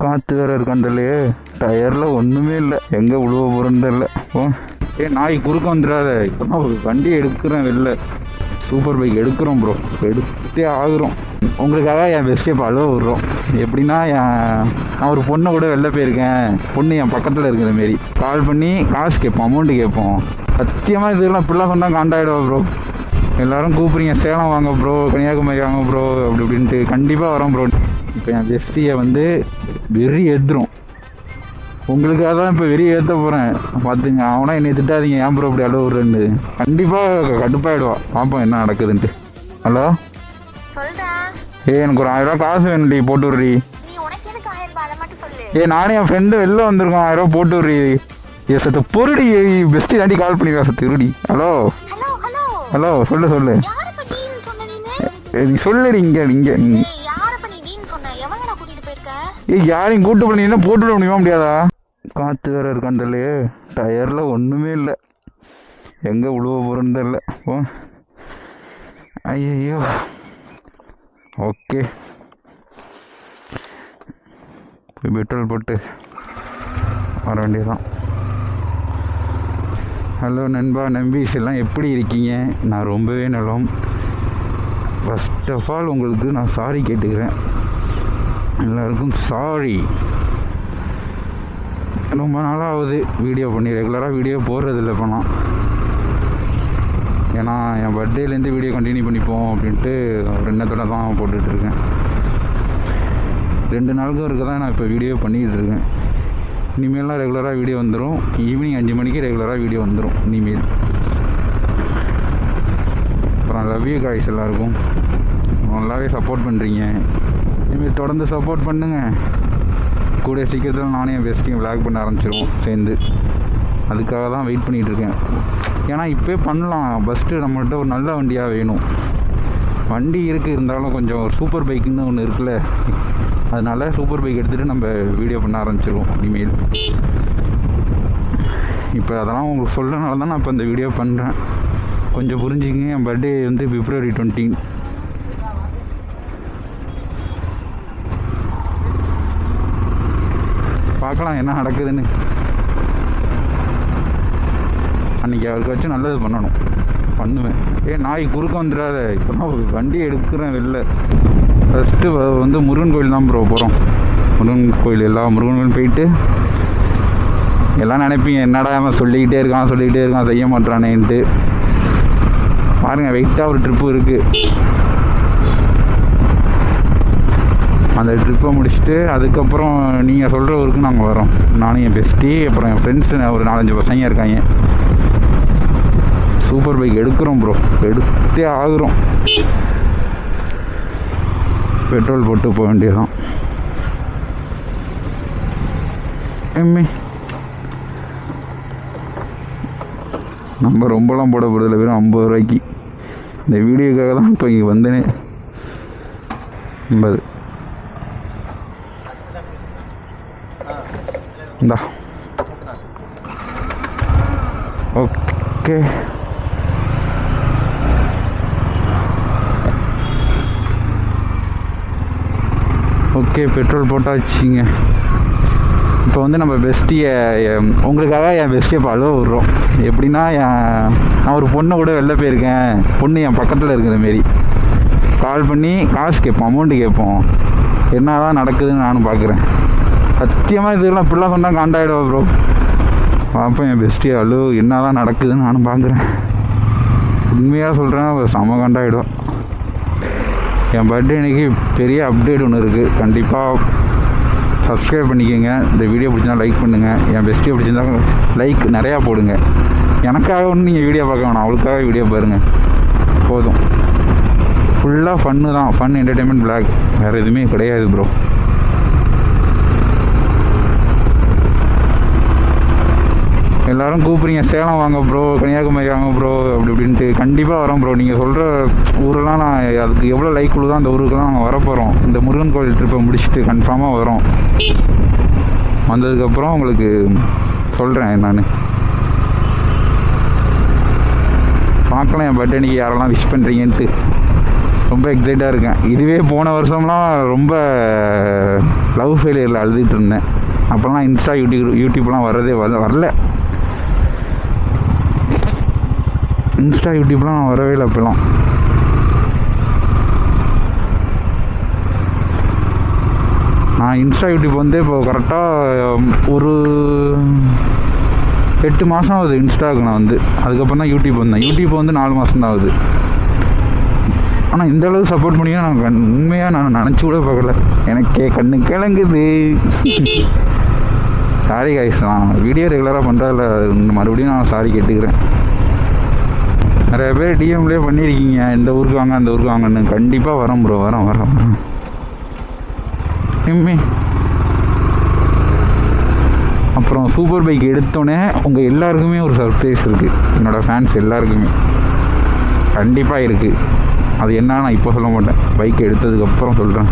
காற்று வேறு இருக்காண்டல்லையே, டயரில் ஒன்றுமே இல்லை, எங்கே உழுவ போகிறேன்னு தெரியல. நாய் குறுக்க வந்துடாத, இப்போ வண்டி எடுக்கிறேன் வெளில, சூப்பர் பைக் எடுக்கிறோம் ப்ரோ, எடுத்தே ஆகுறோம். உங்களுக்காக என் பெஸ்ட்டே அழுவ விட்றோம். எப்படின்னா நான் ஒரு பொண்ணை கூட வெளில போயிருக்கேன், பொண்ணு என் பக்கத்தில் இருக்கிற மாரி கால் பண்ணி காசு கேட்போம், அமௌண்ட்டு கேட்போம். சத்தியமாக இதெல்லாம் இப்படிலாம் சொன்னால் காண்டாயிடுவா ப்ரோ. எல்லோரும் கூப்பிட்றீங்க சேலம் வாங்க ப்ரோ, கன்னியாகுமரி வாங்க ப்ரோ அப்படி இப்படின்ட்டு. கண்டிப்பாக வரோம் ப்ரோ. இப்போ என் பெஸ்ட்டியை வந்து வெறி ஏற்றுறோம். உங்களுக்காக தான் இப்போ வெறி ஏற்ற போகிறேன் பார்த்துங்க. அவனா என்னை திட்டாதீங்க, ஏன் ப்ரோ அப்படி அழுவ விட்றேன்னு. கண்டிப்பாக கடுப்பாயிடுவா. பார்ப்போம் என்ன நடக்குதுன்ட்டு. ஹலோ, எனக்கு ஒரு 1000 ரூபா காசு வேணும்டி, போட்டு விட்றி. நானே என் ஃப்ரெண்டு வெளில வந்திருக்கோம், 1000 ரூபா போட்டு விட்றி. சத்து பொருடி, பெஸ்ட்டு தாண்டி கால் பண்ணிடுறா சத்து இருடி. ஹலோ ஹலோ, சொல்லு நீ சொல்லுடி. இங்கே யாரையும் கூட்டு பண்ணீங்கன்னா போட்டு விட முடியுமா முடியாதா? காற்று வேறு இருக்காண்டல்லையே, டயரில் ஒன்றுமே இல்லை, எங்கே உழுவ போகிறேன்னு தெரில. ஐயோ, ஓகே, போய் பெட்ரோல் போட்டு வர வேண்டியதான். ஹலோ நண்பா, நம்பீஸ் எல்லாம் எப்படி இருக்கீங்க? நான் ரொம்பவே நலம். ஃபஸ்ட் ஆஃப் ஆல் உங்களுக்கு நான் சாரி கேட்டுக்கிறேன், எல்லாருக்கும் சாரி. ரொம்ப நாளாக ஆகுது வீடியோ பண்ணி, ரெகுலராக வீடியோ போடுறதில்ல இப்போ நான். ஏன்னா என் பர்த்டேலேருந்து வீடியோ கண்டினியூ பண்ணிப்போம் அப்படின்ட்டு ஒரு எண்ணத்தோட தான் போட்டுட்ருக்கேன். 2 நாளுக்கும் இருக்க தான் நான் இப்போ வீடியோ பண்ணிகிட்ருக்கேன். இனிமேலாம் ரெகுலராக வீடியோ வந்துடும். ஈவினிங் 5 மணிக்கு ரெகுலராக வீடியோ வந்துடும் இனிமேல். அப்புறம் லவ் யூ காய்ஸ், எல்லாருக்கும் நல்லாவே சப்போர்ட் பண்ணுறீங்க. இனிமேல் தொடர்ந்து சப்போர்ட் பண்ணுங்கள். கூடிய சீக்கிரத்தில் நானே என் பெஸ்ட்டையும் விளாக் பண்ண ஆரம்பிச்சிருவோம் சேர்ந்து. அதுக்காக தான் வெயிட் பண்ணிகிட்ருக்கேன். ஏன்னா இப்போ பண்ணலாம், ஃபஸ்ட்டு நம்மள்கிட்ட ஒரு நல்ல வண்டியாக வேணும். வண்டி இருக்குது, இருந்தாலும் கொஞ்சம் ஒரு சூப்பர் பைக்குன்னு ஒன்று இருக்குல்ல, அதனால் சூப்பர் பைக் எடுத்துகிட்டு நம்ம வீடியோ பண்ண ஆரம்பிச்சிருவோம் இனிமேல். இப்போ அதெல்லாம் உங்களுக்கு சொல்கிறனால தான் நான் இப்போ இந்த வீடியோ பண்ணுறேன். கொஞ்சம் புரிஞ்சுக்கிங்க. என் பர்த்டே வந்து February 20. பார்க்கலாம் என்ன நடக்குதுன்னு. அன்றைக்கி அவருக்கு வச்சு நல்லது பண்ணணும், பண்ணுவேன். நாய் குறுக்க வந்துடாத, இப்போ நான் வண்டி எடுக்கிறேன் வெளில. ஃபஸ்ட்டு வந்து முருகன் கோயில் தான் ப்ரோ போகிறோம். முருகன் கோயில், எல்லா முருகன் கோயில் போயிட்டு எல்லாம் நினைப்பீங்க என்னடா அவன் சொல்லிக்கிட்டே இருக்கான் செய்ய மாட்டானேன்ட்டு. பாருங்கள், வெயிட்டாக ஒரு ட்ரிப்பு இருக்குது. அந்த ட்ரிப்பை முடிச்சுட்டு அதுக்கப்புறம் நீங்கள் சொல்கிற ஊருக்கு நாங்கள் வரோம். நானும் என் பெஸ்ட்டி, அப்புறம் என் ஃப்ரெண்ட்ஸு ஒரு 4-5 பசங்க இருக்காங்க. சூப்பர் பைக் எடுக்கிறோம் ப்ரோ, எடுத்தே ஆகுறோம். பெட்ரோல் போட்டு போக வேண்டியதான். நம்ம ரொம்பலாம் போட போகிறதில்ல, வெறும் 50 ரூபாய்க்கு. இந்த வீடியோக்காக தான் இப்போ இங்கே வந்தேனே. 50 இந்தா. ஓகே, பெட்ரோல் போட்டாச்சுங்க. இப்போ வந்து நம்ம பெஸ்ட்டியை, உங்களுக்காக என் பெஸ்ட்டியை இப்போ அழுவ விட்றோம். எப்படின்னா நான் ஒரு பொண்ணை கூட வெளில போயிருக்கேன், பொண்ணு என் பக்கத்தில் இருக்கிற மாரி கால் பண்ணி காசு கேட்போம், அமௌண்ட்டு கேட்போம். என்ன தான் நடக்குதுன்னு நானும் பார்க்குறேன். சத்தியமாக இதெல்லாம் இப்படிலாம் சொன்னால் காண்டாயிடுவா ப்ரோ. பார்ப்பேன் என் பெஸ்ட்டியை என்ன தான் நடக்குதுன்னு நானும் பார்க்குறேன். உண்மையாக சொல்கிறேன், செம காண்டாயிடுவா. என் பர்த்டே அன்றைக்கி பெரிய அப்டேட் ஒன்று இருக்குது. கண்டிப்பாக சப்ஸ்கிரைப் பண்ணிக்கோங்க. இந்த வீடியோ பிடிச்சிருந்தா லைக் பண்ணுங்கள். என் பெஸ்ட்டியை பிடிச்சிருந்தா லைக் நிறையா போடுங்க. எனக்காக ஒன்று நீங்கள் வீடியோ பார்க்க வேணாம், அவளுக்காக வீடியோ பாருங்கள் போதும். ஃபுல்லாக ஃபன்னு தான், ஃபன் என்டர்டெயின்மெண்ட் பிளாக், வேறு எதுவுமே கிடையாது ப்ரோ. எல்லோரும் கூப்பிட்றீங்க சேலம் வாங்க ப்ரோ, கன்னியாகுமரி வாங்க ப்ரோ அப்படி இப்படின்ட்டு. கண்டிப்பாக வரோம் ப்ரோ. நீங்கள் சொல்கிற ஊரெல்லாம் நான் அதுக்கு எவ்வளோ லைக் கொடுதோ அந்த ஊருக்கெல்லாம் நாங்கள் வரப்போகிறோம். இந்த முருகன் கோயில் ட்ரிப்பை முடிச்சுட்டு கன்ஃபார்மாக வரோம். வந்ததுக்கப்புறம் உங்களுக்கு சொல்கிறேன் நான். பார்க்கலாம் என் பர்த்டே அன்றைக்கி யாரெல்லாம் விஷ் பண்ணுறீங்கன்ட்டு. ரொம்ப எக்ஸைட்டாக இருக்கேன். இதுவே போன வருஷம்லாம் ரொம்ப லவ் ஃபெயிலியரில் அழுதுகிட்டு இருந்தேன். அப்போல்லாம் இன்ஸ்டா யூடியூப்லாம் வரதே வரல. இன்ஸ்டா யூடியூப்லாம் வரவே இல்லை அப்போல்லாம். நான் இன்ஸ்டா யூடியூப் வந்து இப்போ கரெக்டாக ஒரு 8 மாதம் ஆகுது இன்ஸ்டாவுக்கு நான் வந்து. அதுக்கப்புறம் தான் யூடியூப் வந்தேன். யூடியூப் வந்து 4 மாதம் தான் ஆகுது. ஆனால் இந்த அளவுக்கு சப்போர்ட் பண்ணியா நான் உண்மையாக நான் நினச்சி கூட பார்க்கல. எனக்கே கண்ணு கிளங்குது. சாரி கைஸ், நான் வீடியோ ரெகுலராக பண்ணுறதில்ல, மறுபடியும் நான் சாரி கேட்டுக்கிறேன். நிறைய பேர் டிஎம்லேயே பண்ணியிருக்கீங்க, இந்த ஊருக்கு வாங்க அந்த ஊருக்கு வாங்கன்னு. கண்டிப்பாக வரேன் ப்ரோ, வரேன். அப்புறம் சூப்பர் பைக் எடுத்தோடனே உங்கள் எல்லாருக்குமே ஒரு சர்ப்ரைஸ் இருக்குது. என்னோடய ஃபேன்ஸ் எல்லாருக்குமே கண்டிப்பாக இருக்குது. அது என்ன நான் இப்போ சொல்ல மாட்டேன், பைக் எடுத்ததுக்கப்புறம் சொல்கிறேன்.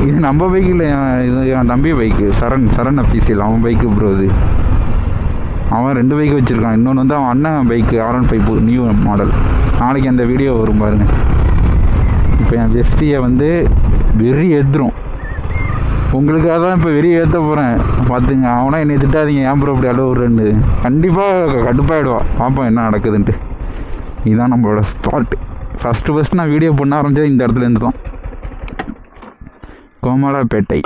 இது நம்ம பைக்கு இல்லை, இது என் தம்பி பைக்கு. சரண் அஃபீஷியல் அவன் பைக்கு ப்ரோ. இது அவன் 2 பைக்கு வச்சுருக்கான். இன்னொன்று வந்து அவன் அண்ணன் பைக்கு R15 நியூ மாடல். நாளைக்கு அந்த வீடியோ வரும் பாருங்க. இப்போ என் வெஸ்டியை வந்து வெறி ஏற்றுரும். உங்களுக்காக தான் இப்போ வெறி ஏற்ற போகிறேன் பார்த்துங்க. அவனா என்னை திட்டாதீங்க, ஏன் ப்ரோ அப்படி அளவுறேன்னு. கண்டிப்பாக கடுப்பாயிடுவான். பார்ப்போம் என்ன நடக்குதுன்ட்டு. இதுதான் நம்மளோட ஸ்பாட். ஃபஸ்ட்டு நான் வீடியோ பண்ண ஆரம்பித்தது இந்த இடத்துலேருந்து தான். கோமலாப்பேட்டை.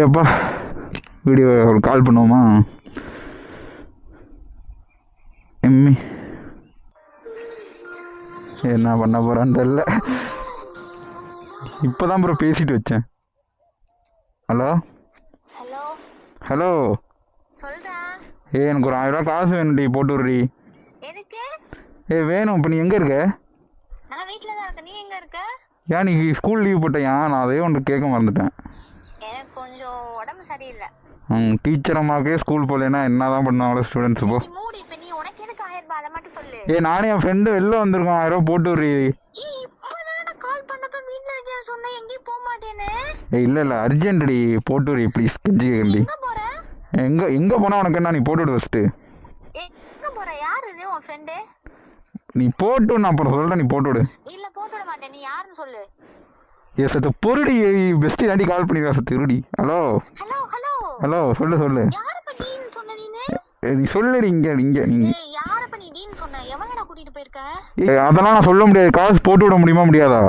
எப்பா வீடியோ கால் பண்ணுவோமா? என்ன பண்ண போகிறான்னு தெரியல. இப்போ தான் ப்ரோ பேசிட்டு வச்சேன். ஹலோ எனக்கு ஒரு 1000 ரூபா காசு வேணும்டி, போட்டு விடுறி. வேணும். இப்போ நீ எங்கே இருக்க? ஏன் நீ ஸ்கூல் லீவ் போட்டியா? நான் அதே ஒன்று கேட்க மறந்துட்டேன். டீச்சரம்மாக்கே ஸ்கூல் போகலன்னா என்ன தான் பண்ணுவாங்களோ ஸ்டூடெண்ட்ஸ். இப்போ நானே என் ஃப்ரெண்டு வெளில வந்திருக்கோம், 1000 ரூபா போட்டு விடுறி. இல்லை அர்ஜென்ட்டி, போட்டு விடுறி ப்ளீஸ், கெஞ்சி கேண்டி. எங்கே போனால் உனக்கு என்ன? நீ போட்டு விடு ஃபஸ்ட்டு. நீ போட்டு நான் அப்புறம் சொல்கிறேன். நீ போட்டு விடு. சத்து பொருடி பெஸ்ட்டு தாண்டி கால் பண்ணிடுவா சத்து இருடி. ஹலோ சொல்லு. நீ சொல்லுடி. இங்கே நீங்கள் அதெல்லாம் நான் சொல்ல முடியாது. காசு போட்டு விட முடியுமா முடியாதா?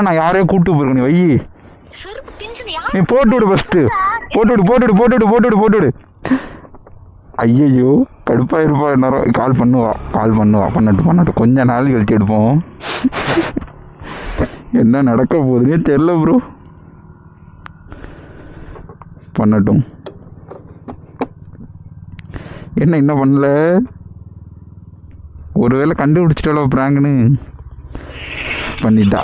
நான் யாரையும் கூப்பிட்டு போயிருக்க. நீ வை, நீ போட்டு விடு ஃபஸ்ட்டு. போட்டு விடு. ஐயோ கடுப்பாக இருப்பா. நேரம் கால் பண்ணுவா. பண்ணட்டும். கொஞ்ச நாள் கழிச்சு எடுப்போம். என்ன நடக்க போகுதுன்னே தெரில ப்ரோ. பண்ணட்டும். என்ன பண்ணல? ஒருவேளை கண்டுபிடிச்சிட்டாலோ பிராங்கன்னு பண்ணிட்டா.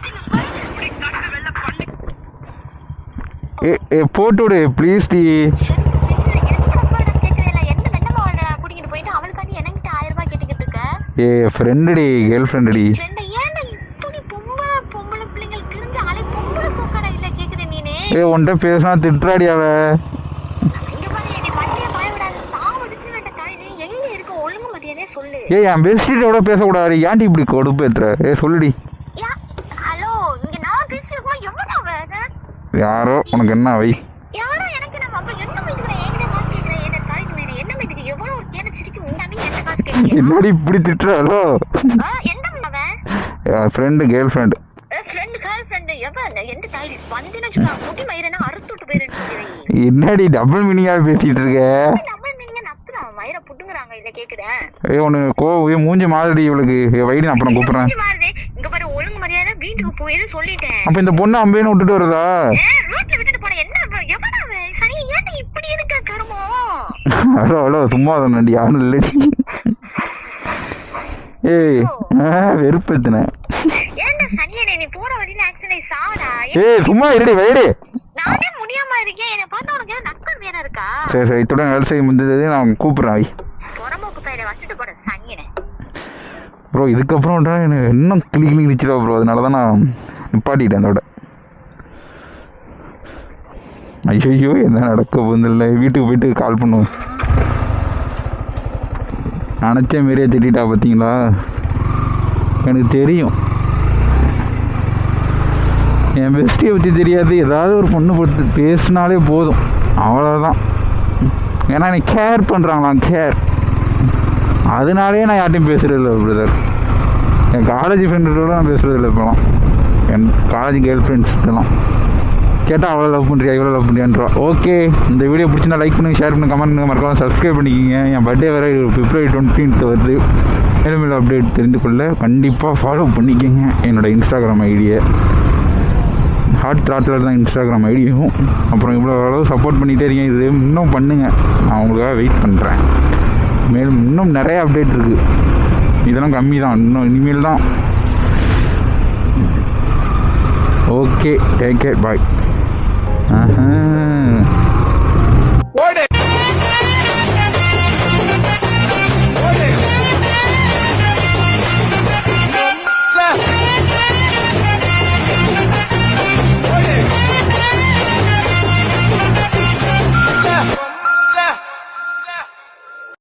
போட்டு விடு ப்ளீஸ் டி. ஃப்ரெண்டுடி, கேர்ள் ஃப்ரெண்டுடி. உன்கிட்ட பேசினா திட்டுறாடி அவ. என் பெஸ்டியோட பேசக்கூடாது. ஏன்டி இப்படி கொடுப்பு ஏத்துற? சொல்லுடி. யாரோ உனக்கு என்ன வை. என்னடி இப்படி திட்டுறாளோ? Friend, girlfriend. என்னடி டபுள் மீனிங்கா பேசிட்டு இருக்க? உனக்கு மூஞ்சி மாறுடி இவளுக்கு. வைடி, அப்புறம் கூப்பிடுறேன். அப்ப இந்த பொண்ணு அம்பேன்னு விட்டுட்டு வருதா? ஹலோ சும்மா தானடி, யாரும் இல்லடி. வெறுப்பேத்தின. சும்மா இருடி, வைடி. சரி இத்துடன் வேலை செய்ய முடிஞ்சது. நான் கூப்பிடுறேன் ப்ரோ. இதுக்கப்புறம் எனக்கு இன்னும் கிளி நிச்சிடா ப்ரோ. அதனால தான் நான் நிப்பாட்டிட்டேன் அதோட. ஐயோ என்ன நடக்க போதில்லை. வீட்டுக்கு போயிட்டு கால் பண்ணுவோம். நினச்ச மாரியே திட்டா பார்த்தீங்களா? எனக்கு தெரியும் என் பெஸ்ட்டியை பற்றி தெரியாது. ஏதாவது ஒரு பொண்ணு பற்றி பேசினாலே போதும், அவ்வளோதான். ஏன்னா எனக்கு கேர் பண்ணுறாங்களாம், கேர். அதனாலே நான் யார்ட்டையும் பேசுகிறதில்ல பிரதர். என் காலேஜ் ஃப்ரெண்டோட நான் பேசுகிறதில்ல இப்போலாம். என் காலேஜ் கேர்ள் ஃப்ரெண்ட்ஸ்கிட்டலாம் கேட்டால் அவ்வளோ லவ் பண்ணுறியா, இவ்வளோ லவ் பண்ணுறியான்றா. ஓகே, இந்த வீடியோ பிடிச்சிருந்தா லைக் பண்ணுங்கள், ஷேர் பண்ணுங்கள், கமெண்ட் பண்ணுங்கள், மறக்காம சப்ஸ்கிரைப் பண்ணிக்கிங்க. என் பர்த்டே வேறு February 20th வருது. மேலும் மேலும் அப்டேட் தெரிந்து கொள்ள கண்டிப்பாக ஃபாலோ பண்ணிக்கோங்க என்னோடய இன்ஸ்டாகிராம் ஐடியை. ஹாட் த்ராட்டில் தான் இன்ஸ்டாகிராம் ஐடியும். அப்புறம் இவ்வளோ அளவு சப்போர்ட் பண்ணிகிட்டே இருக்கேன். இது இன்னும் பண்ணுங்கள், நான் உங்களுக்காக வெயிட் பண்ணுறேன். மேலும் இன்னும் நிறைய அப்டேட் இருக்குது. இதெல்லாம் கம்மி தான், இன்னும் இனிமேல் தான். ஓகே, டேக் கேர், பாய்.